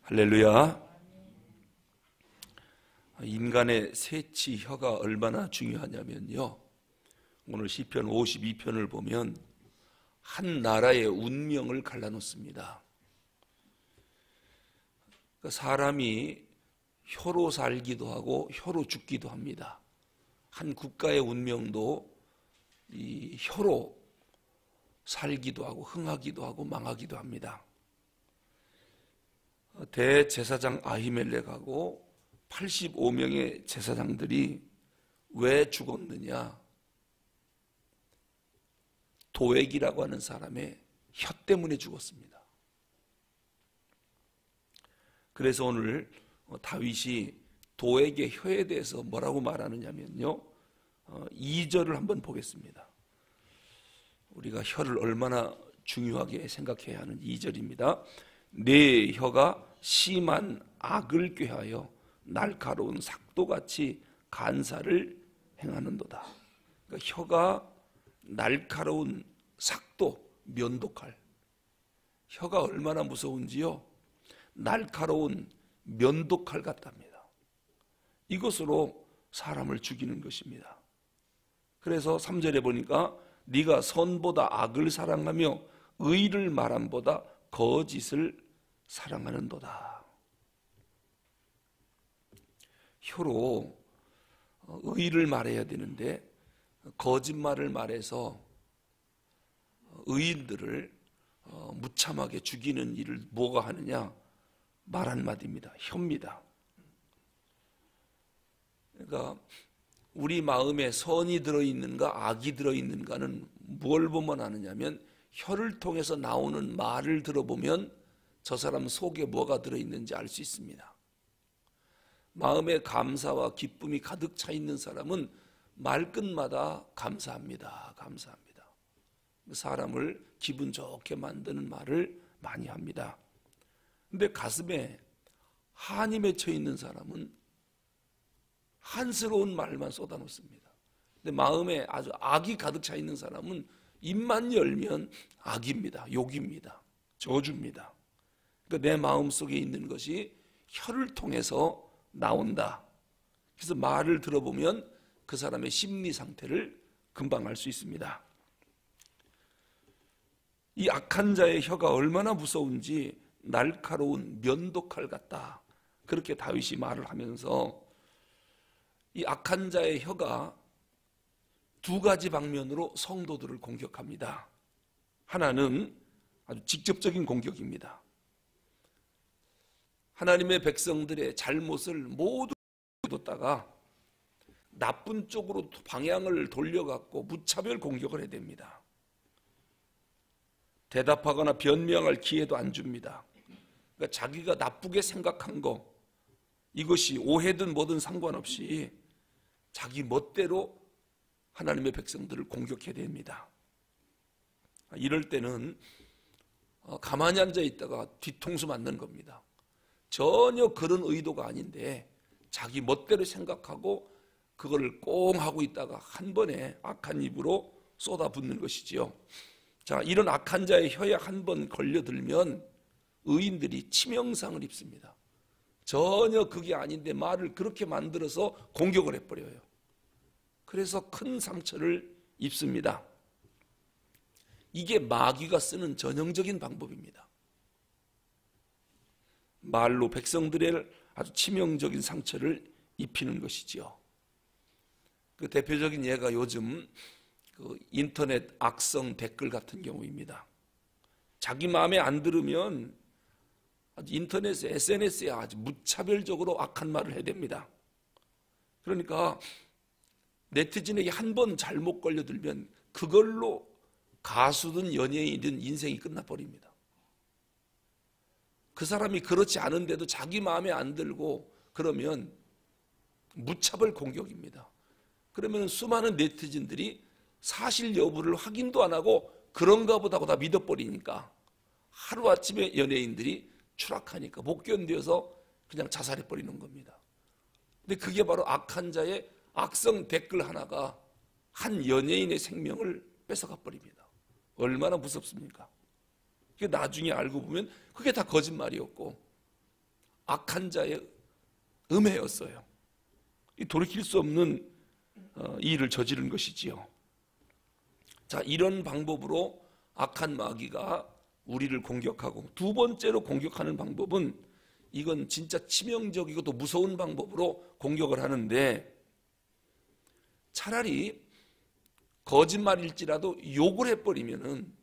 할렐루야. 인간의 새치 혀가 얼마나 중요하냐면요, 오늘 시편 52편을 보면 한 나라의 운명을 갈라놓습니다. 사람이 혀로 살기도 하고 혀로 죽기도 합니다. 한 국가의 운명도 이 혀로 살기도 하고 흥하기도 하고 망하기도 합니다. 대제사장 아히멜렉하고 85명의 제사장들이 왜 죽었느냐? 도액이라고 하는 사람의 혀 때문에 죽었습니다. 그래서 오늘 다윗이 도액의 혀에 대해서 뭐라고 말하느냐면요, 2절을 한번 보겠습니다. 우리가 혀를 얼마나 중요하게 생각해야 하는 2절입니다. 내 혀가 심한 악을 꾀하여 날카로운 삭도같이 간사를 행하는도다. 그러니까 혀가 날카로운 삭도, 면도칼. 혀가 얼마나 무서운지요, 날카로운 면도칼 같답니다. 이것으로 사람을 죽이는 것입니다. 그래서 3절에 보니까 네가 선보다 악을 사랑하며 의를 말함보다 거짓을 사랑하는도다. 혀로 의를 말해야 되는데 거짓말을 말해서 의인들을 무참하게 죽이는 일을 뭐가 하느냐? 말 한마디입니다. 혀입니다. 그러니까 우리 마음에 선이 들어있는가 악이 들어있는가는 뭘 보면 아느냐면 혀를 통해서 나오는 말을 들어보면 저 사람 속에 뭐가 들어있는지 알 수 있습니다. 마음에 감사와 기쁨이 가득 차 있는 사람은 말끝마다 감사합니다. 감사합니다. 사람을 기분 좋게 만드는 말을 많이 합니다. 근데 가슴에 한이 맺혀 있는 사람은 한스러운 말만 쏟아놓습니다. 근데 마음에 아주 악이 가득 차 있는 사람은 입만 열면 악입니다. 욕입니다. 저주입니다. 그러니까 내 마음속에 있는 것이 혀를 통해서 나온다. 그래서 말을 들어보면 그 사람의 심리 상태를 금방 알 수 있습니다. 이 악한 자의 혀가 얼마나 무서운지 날카로운 면도칼 같다. 그렇게 다윗이 말을 하면서 이 악한 자의 혀가 두 가지 방면으로 성도들을 공격합니다. 하나는 아주 직접적인 공격입니다. 하나님의 백성들의 잘못을 모두 뒀다가 나쁜 쪽으로 방향을 돌려갖고 무차별 공격을 해야 됩니다. 대답하거나 변명할 기회도 안 줍니다. 그러니까 자기가 나쁘게 생각한 거, 이것이 오해든 뭐든 상관없이 자기 멋대로 하나님의 백성들을 공격해야 됩니다. 이럴 때는 가만히 앉아 있다가 뒤통수 맞는 겁니다. 전혀 그런 의도가 아닌데 자기 멋대로 생각하고 그걸 꽁 하고 있다가 한 번에 악한 입으로 쏟아붓는 것이지요. 자, 이런 악한 자의 혀에 한 번 걸려들면 의인들이 치명상을 입습니다. 전혀 그게 아닌데 말을 그렇게 만들어서 공격을 해버려요. 그래서 큰 상처를 입습니다. 이게 마귀가 쓰는 전형적인 방법입니다. 말로 백성들의 아주 치명적인 상처를 입히는 것이지요. 그 대표적인 예가 요즘 그 인터넷 악성 댓글 같은 경우입니다. 자기 마음에 안 들으면 아주 인터넷에, SNS에 아주 무차별적으로 악한 말을 해댑니다. 그러니까 네티즌에게 한 번 잘못 걸려들면 그걸로 가수든 연예인이든 인생이 끝나버립니다. 그 사람이 그렇지 않은데도 자기 마음에 안 들고 그러면 무차별 공격입니다. 그러면 수많은 네티즌들이 사실 여부를 확인도 안 하고 그런가 보다 하고 다 믿어버리니까 하루아침에 연예인들이 추락하니까 못 견뎌서 그냥 자살해버리는 겁니다. 근데 그게 바로 악한 자의 악성 댓글 하나가 한 연예인의 생명을 뺏어가 버립니다. 얼마나 무섭습니까? 나중에 알고 보면 그게 다 거짓말이었고 악한 자의 음해였어요. 돌이킬 수 없는 이 일을 저지른 것이지요. 자, 이런 방법으로 악한 마귀가 우리를 공격하고, 두 번째로 공격하는 방법은, 이건 진짜 치명적이고 또 무서운 방법으로 공격을 하는데, 차라리 거짓말일지라도 욕을 해버리면은,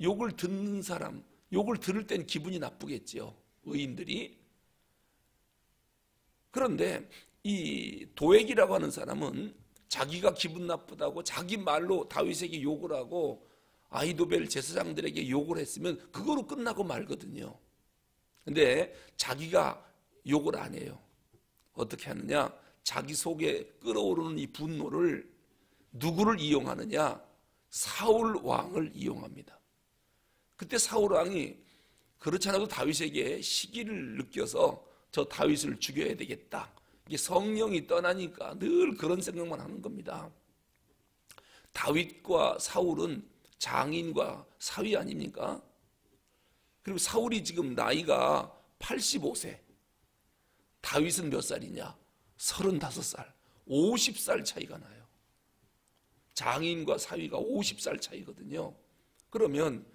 욕을 듣는 사람, 욕을 들을 땐 기분이 나쁘겠지요, 의인들이. 그런데 이 도액이라고 하는 사람은 자기가 기분 나쁘다고 자기 말로 다윗에게 욕을 하고 아히도벨 제사장들에게 욕을 했으면 그거로 끝나고 말거든요. 근데 자기가 욕을 안 해요. 어떻게 하느냐? 자기 속에 끓어오르는 이 분노를 누구를 이용하느냐? 사울 왕을 이용합니다. 그때 사울 왕이 그렇지 않아도 다윗에게 시기를 느껴서 저 다윗을 죽여야 되겠다. 이게 성령이 떠나니까 늘 그런 생각만 하는 겁니다. 다윗과 사울은 장인과 사위 아닙니까? 그리고 사울이 지금 나이가 85세, 다윗은 몇 살이냐? 35살, 50살 차이가 나요. 장인과 사위가 50살 차이거든요. 그러면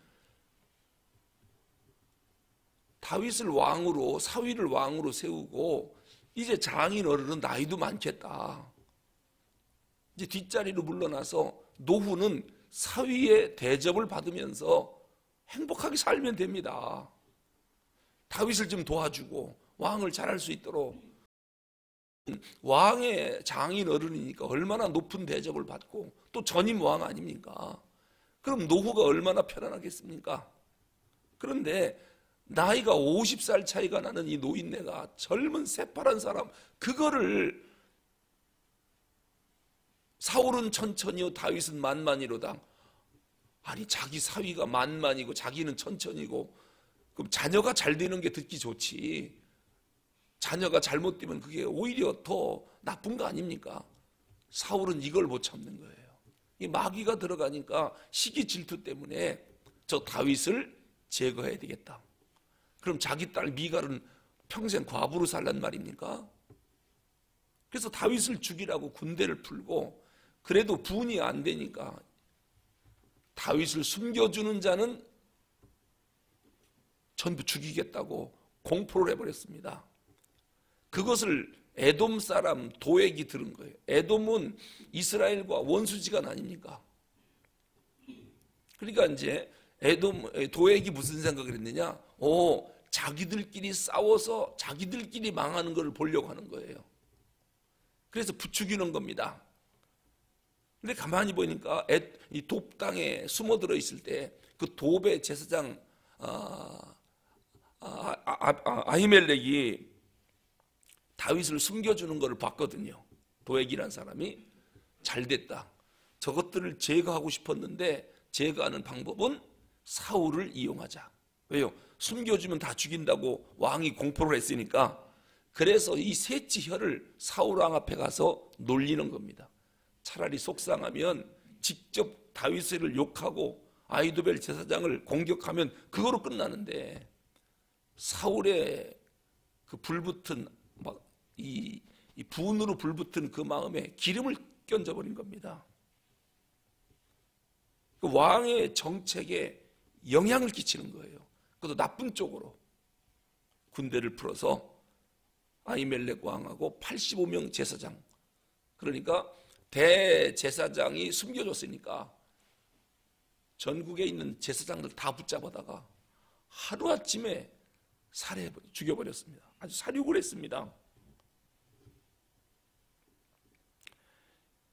다윗을 왕으로, 사위를 왕으로 세우고 이제 장인 어른은 나이도 많겠다. 이제 뒷자리로 물러나서 노후는 사위의 대접을 받으면서 행복하게 살면 됩니다. 다윗을 좀 도와주고 왕을 잘할 수 있도록. 왕의 장인 어른이니까 얼마나 높은 대접을 받고 또 전임 왕 아닙니까? 그럼 노후가 얼마나 편안하겠습니까? 그런데 나이가 50살 차이가 나는 이 노인네가, 젊은 새파란 사람, 그거를 사울은 천천히요 다윗은 만만이로다. 아니, 자기 사위가 만만이고 자기는 천천히고, 그럼 자녀가 잘 되는 게 듣기 좋지, 자녀가 잘못되면 그게 오히려 더 나쁜 거 아닙니까? 사울은 이걸 못 참는 거예요. 이 마귀가 들어가니까 시기 질투 때문에 저 다윗을 제거해야 되겠다. 그럼 자기 딸 미갈은 평생 과부로 살란 말입니까? 그래서 다윗을 죽이라고 군대를 풀고, 그래도 분이 안 되니까 다윗을 숨겨주는 자는 전부 죽이겠다고 공포를 해버렸습니다. 그것을 에돔 사람 도액이 들은 거예요. 에돔은 이스라엘과 원수지간 아닙니까? 그러니까 이제 도액이 무슨 생각을 했느냐? 자기들끼리 싸워서 자기들끼리 망하는 걸 보려고 하는 거예요. 그래서 부추기는 겁니다. 근데 가만히 보니까 이 돕당에 숨어들어 있을 때 그 돕의 제사장 아히멜렉이 다윗을 숨겨주는 것을 봤거든요. 도액이라는 사람이. 잘됐다. 저것들을 제거하고 싶었는데 제거하는 방법은 사울을 이용하자. 왜요? 숨겨주면 다 죽인다고 왕이 공포를 했으니까. 그래서 이 셋째 혀를 사울 왕 앞에 가서 놀리는 겁니다. 차라리 속상하면 직접 다윗을 욕하고 아히도벨 제사장을 공격하면 그거로 끝나는데, 사울의 그 불붙은 이 분으로 불붙은 그 마음에 기름을 끼얹어버린 겁니다. 그 왕의 정책에 영향을 끼치는 거예요. 그것도 나쁜 쪽으로. 군대를 풀어서 아히멜렉 왕하고 85명 제사장, 그러니까 대제사장이 숨겨줬으니까 전국에 있는 제사장들 다 붙잡아다가 하루아침에 죽여버렸습니다. 아주 살육을 했습니다.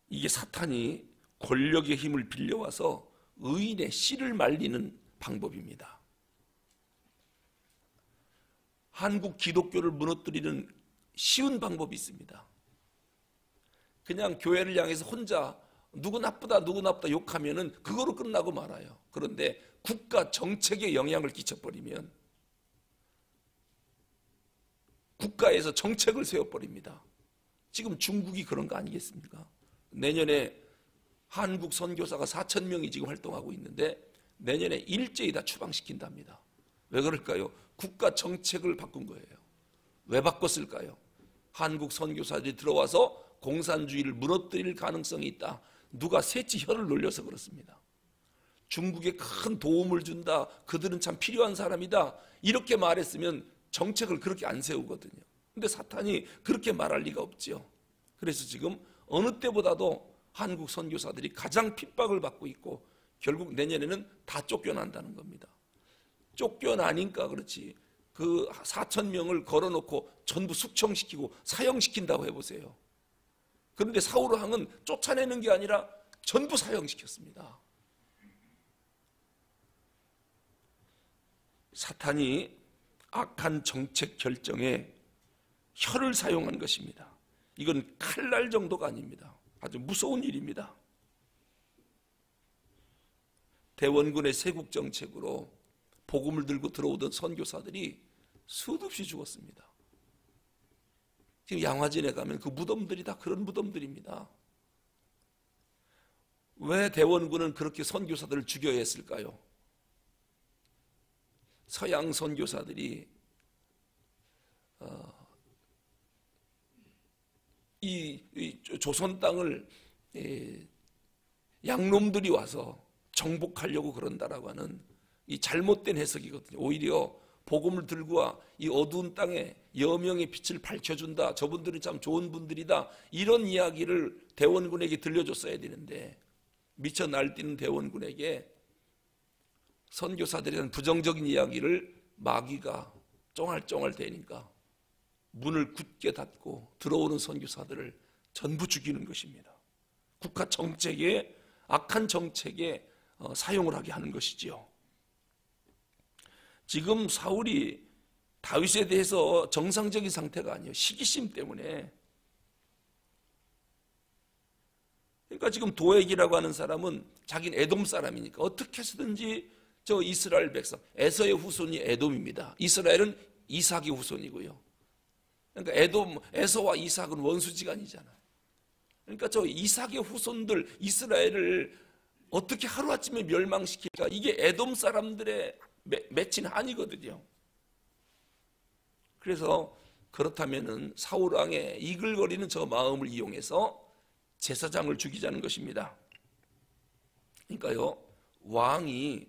이게 사탄이 권력의 힘을 빌려와서 의인의 씨를 말리는 방법입니다. 한국 기독교를 무너뜨리는 쉬운 방법이 있습니다. 그냥 교회를 향해서 혼자 누구 나쁘다 욕하면은 그거로 끝나고 말아요. 그런데 국가 정책에 영향을 끼쳐버리면 국가에서 정책을 세워버립니다. 지금 중국이 그런 거 아니겠습니까? 내년에 한국 선교사가 4,000명이 지금 활동하고 있는데 내년에 일제히 다 추방시킨답니다. 왜 그럴까요? 국가 정책을 바꾼 거예요. 왜 바꿨을까요? 한국 선교사들이 들어와서 공산주의를 무너뜨릴 가능성이 있다. 누가 셋째 혀를 놀려서 그렇습니다. 중국에 큰 도움을 준다. 그들은 참 필요한 사람이다. 이렇게 말했으면 정책을 그렇게 안 세우거든요. 근데 사탄이 그렇게 말할 리가 없지요. 그래서 지금 어느 때보다도 한국 선교사들이 가장 핍박을 받고 있고 결국 내년에는 다 쫓겨난다는 겁니다. 쫓겨나니까 그렇지. 그 4,000명을 걸어놓고 전부 숙청시키고 사형시킨다고 해보세요. 그런데 사울왕은 쫓아내는 게 아니라 전부 사형시켰습니다. 사탄이 악한 정책 결정에 혀를 사용한 것입니다. 이건 칼날 정도가 아닙니다. 아주 무서운 일입니다. 대원군의 세국 정책으로 복음을 들고 들어오던 선교사들이 수없이 죽었습니다. 지금 양화진에 가면 그 무덤들이 다 그런 무덤들입니다. 왜 대원군은 그렇게 선교사들을 죽여야 했을까요? 서양 선교사들이 이 조선 땅을 양놈들이 와서 정복하려고 그런다라고 하는 이 잘못된 해석이거든요. 오히려 복음을 들고 와 이 어두운 땅에 여명의 빛을 밝혀준다. 저분들은 참 좋은 분들이다. 이런 이야기를 대원군에게 들려줬어야 되는데 미쳐 날뛰는 대원군에게 선교사들에 대한 부정적인 이야기를 마귀가 쫑알쫑알 대니까 문을 굳게 닫고 들어오는 선교사들을 전부 죽이는 것입니다. 국가 정책에 악한 정책에 사용을 하게 하는 것이지요. 지금 사울이 다윗에 대해서 정상적인 상태가 아니에요. 시기심 때문에. 그러니까 지금 도액이라고 하는 사람은 자기는 에돔 사람이니까 어떻게 해서든지 저 이스라엘 백성, 에서의 후손이 에돔입니다. 이스라엘은 이삭의 후손이고요. 그러니까 에서와 이삭은 원수지간이잖아요. 그러니까 저 이삭의 후손들 이스라엘을 어떻게 하루아침에 멸망시킬까? 이게 에돔 사람들의 맺힌 한이거든요. 그래서 그렇다면은 사울 왕의 이글거리는 저 마음을 이용해서 제사장을 죽이자는 것입니다. 그러니까요, 왕이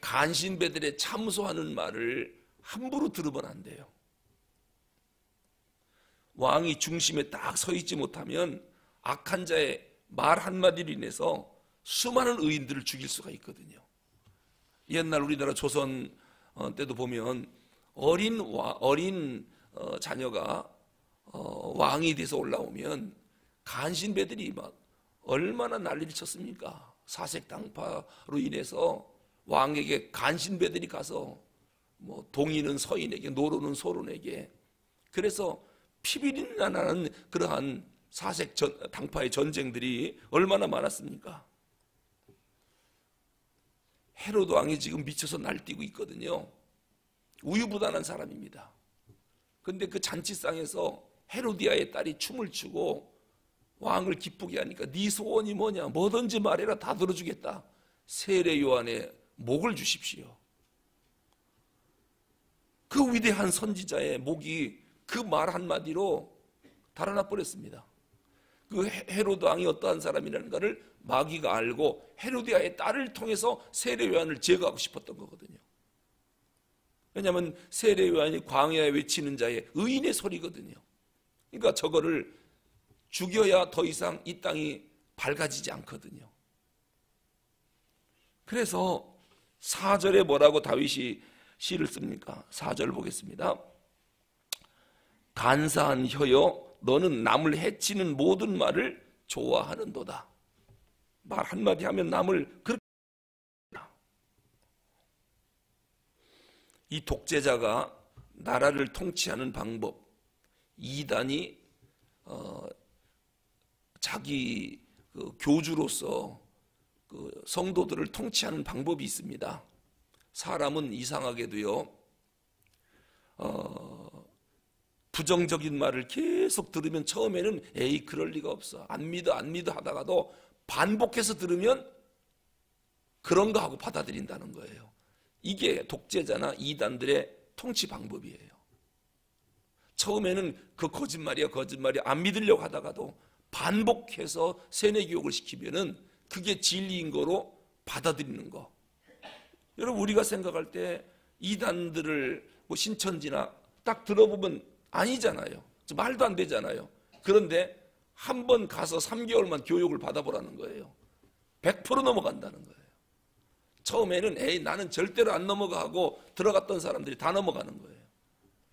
간신배들의 참소하는 말을 함부로 들으면 안 돼요. 왕이 중심에 딱 서 있지 못하면 악한 자의 말 한마디로 인해서 수많은 의인들을 죽일 수가 있거든요. 옛날 우리나라 조선 때도 보면 어린 자녀가 왕이 돼서 올라오면 간신배들이 막 얼마나 난리를 쳤습니까? 사색당파로 인해서 왕에게 간신배들이 가서 뭐 동이는 서인에게 노로는 소론에게 그래서 피비린내 나는 그러한 사색당파의 전쟁들이 얼마나 많았습니까? 헤로드 왕이 지금 미쳐서 날뛰고 있거든요. 우유부단한 사람입니다. 그런데 그 잔치상에서 헤로디아의 딸이 춤을 추고 왕을 기쁘게 하니까 네 소원이 뭐냐? 뭐든지 말해라 다 들어주겠다. 세례 요한의 목을 주십시오. 그 위대한 선지자의 목이 그 말 한마디로 달아나 버렸습니다. 그 헤로드 왕이 어떠한 사람이라는 것을 마귀가 알고 헤로디아의 딸을 통해서 세례 요한을 제거하고 싶었던 거거든요. 왜냐하면 세례 요한이 광야에 외치는 자의 의인의 소리거든요. 그러니까 저거를 죽여야 더 이상 이 땅이 밝아지지 않거든요. 그래서 4절에 뭐라고 다윗이 시를 씁니까? 4절 보겠습니다. 간사한 혀여 너는 남을 해치는 모든 말을 좋아하는도다. 말 한마디 하면 남을 그렇게 이 독재자가 나라를 통치하는 방법, 이단이 자기 교주로서 그 성도들을 통치하는 방법이 있습니다. 사람은 이상하게도요, 부정적인 말을 계속 들으면 처음에는 에이 그럴 리가 없어 안 믿어 하다가도 반복해서 들으면 그런가 하고 받아들인다는 거예요. 이게 독재자나 이단들의 통치 방법이에요. 처음에는 그 거짓말이야 안 믿으려고 하다가도 반복해서 세뇌 교육을 시키면은 그게 진리인 거로 받아들이는 거. 여러분, 우리가 생각할 때 이단들을 뭐 신천지나 딱 들어보면 아니잖아요. 말도 안 되잖아요. 그런데 한 번 가서 3개월만 교육을 받아보라는 거예요. 100% 넘어간다는 거예요. 처음에는 나는 절대로 안 넘어가 하고 들어갔던 사람들이 다 넘어가는 거예요.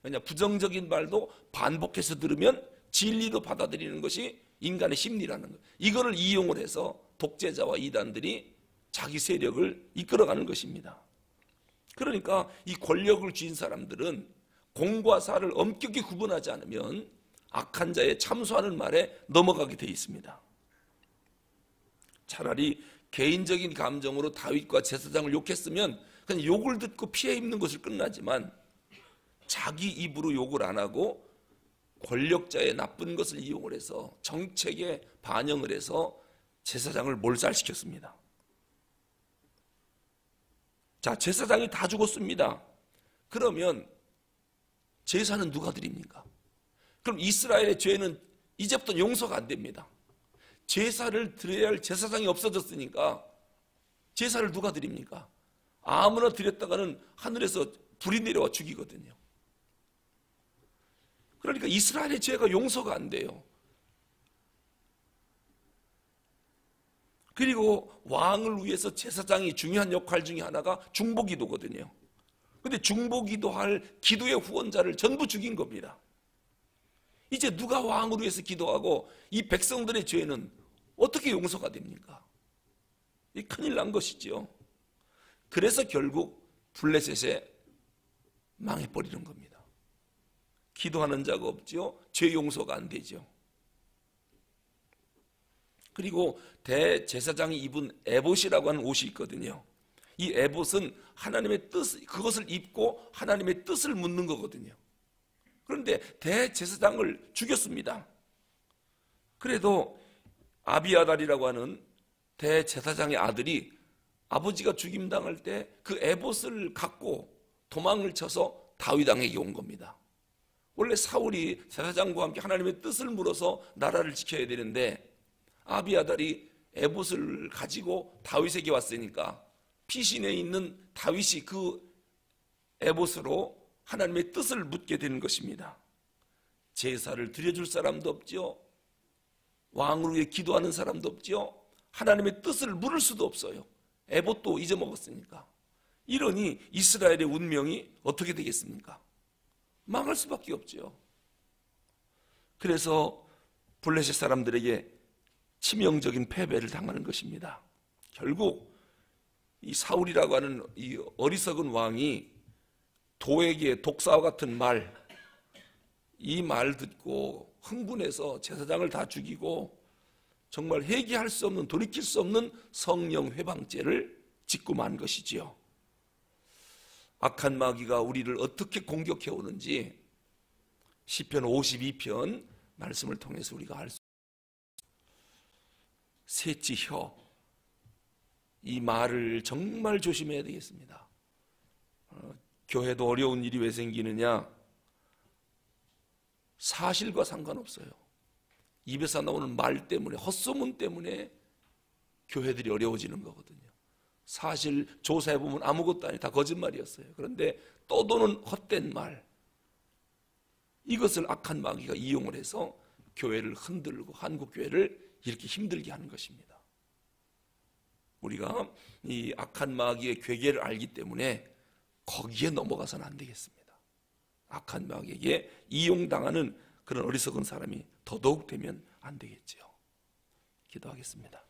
왜냐, 부정적인 말도 반복해서 들으면 진리도 받아들이는 것이 인간의 심리라는 거예요. 이거를 이용을 해서 독재자와 이단들이 자기 세력을 이끌어가는 것입니다. 그러니까 이 권력을 쥔 사람들은 공과 사를 엄격히 구분하지 않으면 악한 자의 참소하는 말에 넘어가게 돼 있습니다. 차라리 개인적인 감정으로 다윗과 제사장을 욕했으면 그냥 욕을 듣고 피해 입는 것을 끝나지만 자기 입으로 욕을 안 하고 권력자의 나쁜 것을 이용을 해서 정책에 반영을 해서 제사장을 몰살시켰습니다. 자, 제사장이 다 죽었습니다. 그러면 제사는 누가 드립니까? 그럼 이스라엘의 죄는 이제부터 용서가 안 됩니다. 제사를 드려야 할 제사장이 없어졌으니까 제사를 누가 드립니까? 아무나 드렸다가는 하늘에서 불이 내려와 죽이거든요. 그러니까 이스라엘의 죄가 용서가 안 돼요. 그리고 왕을 위해서 제사장이 중요한 역할 중에 하나가 중보기도거든요. 그런데 중보기도할 기도의 후원자를 전부 죽인 겁니다. 이제 누가 왕을 위해서 기도하고 이 백성들의 죄는 어떻게 용서가 됩니까? 이 큰일 난 것이죠. 그래서 결국 블레셋에 망해버리는 겁니다. 기도하는 자가 없죠. 죄 용서가 안 되죠. 그리고 대제사장이 입은 에봇이라고 하는 옷이 있거든요. 이 에봇은 하나님의 뜻, 그것을 입고 하나님의 뜻을 묻는 거거든요. 그런데 대제사장을 죽였습니다. 그래도 아비아달이라고 하는 대제사장의 아들이 아버지가 죽임당할 때 그 에봇을 갖고 도망을 쳐서 다윗왕에게 온 겁니다. 원래 사울이 제사장과 함께 하나님의 뜻을 물어서 나라를 지켜야 되는데 아비아달이 에봇을 가지고 다윗에게 왔으니까 피신에 있는 다윗이 그 에봇으로 하나님의 뜻을 묻게 되는 것입니다. 제사를 드려줄 사람도 없죠. 왕을 위해 기도하는 사람도 없죠. 하나님의 뜻을 물을 수도 없어요. 에봇도 잊어먹었으니까. 이러니 이스라엘의 운명이 어떻게 되겠습니까? 망할 수밖에 없죠. 그래서 블레셋 사람들에게 치명적인 패배를 당하는 것입니다. 결국 이 사울이라고 하는 이 어리석은 왕이 도에게 독사와 같은 말, 이 말 듣고 흥분해서 제사장을 다 죽이고 정말 회개할 수 없는, 돌이킬 수 없는 성령 회방죄를 짓고 만 것이지요. 악한 마귀가 우리를 어떻게 공격해 오는지 시편 52편 말씀을 통해서 우리가 알 수 있습니다. 셋째 혀, 이 말을 정말 조심해야 되겠습니다. 교회도 어려운 일이 왜 생기느냐? 사실과 상관없어요. 입에서 나오는 말 때문에, 헛소문 때문에 교회들이 어려워지는 거거든요. 사실 조사해보면 아무것도 아니, 다 거짓말이었어요. 그런데 떠도는 헛된 말, 이것을 악한 마귀가 이용을 해서 교회를 흔들고 한국교회를 이렇게 힘들게 하는 것입니다. 우리가 이 악한 마귀의 괴계를 알기 때문에 거기에 넘어가서는 안 되겠습니다. 악한 마귀에게 이용당하는 그런 어리석은 사람이 더더욱 되면 안 되겠죠. 기도하겠습니다.